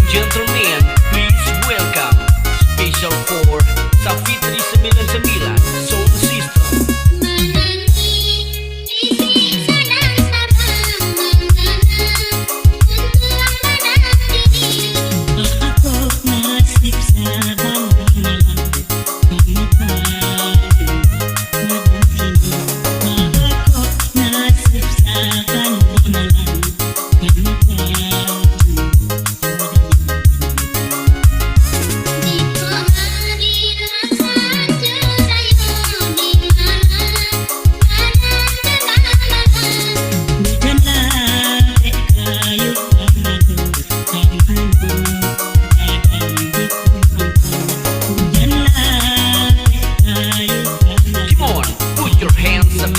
gentlemen, please welcome special for Safitri 99 Soul System.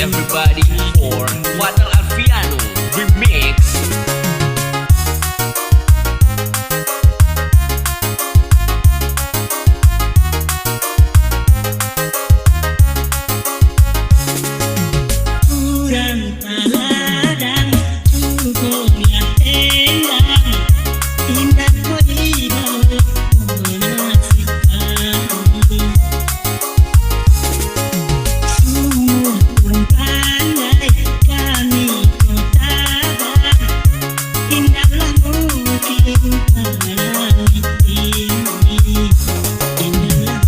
Everybody for Fatal Alfiano Remix. Kurang taladang cukup yang endang tindak kodido menasihkan sungguh pun pandai kami kotakan indahlah mungkin kami ini indahlah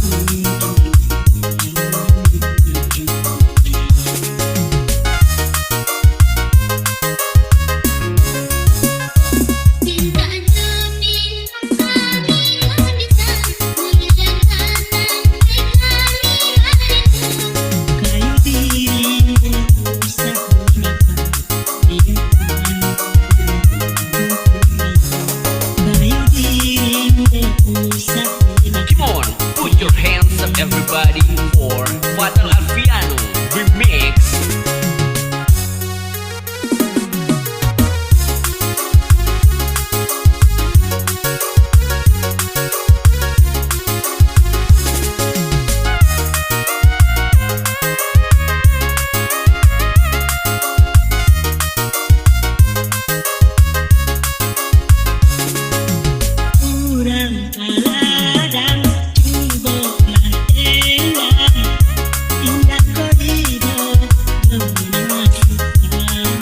Everybody for Fatal Alfiano Remix. kurang taladang cukup endang tindak kodido menasihkan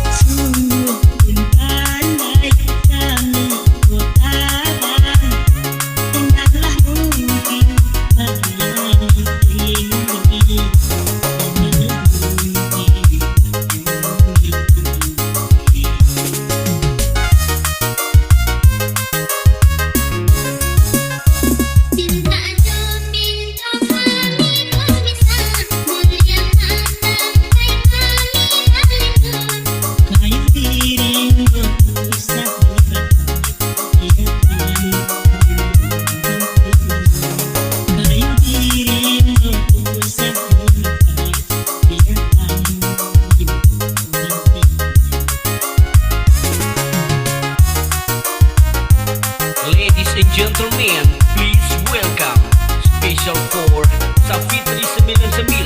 sungguh pun pandai kami kotakan indahlah mungkin kami ini Ladies and gentlemen, please welcome special for Safitri 99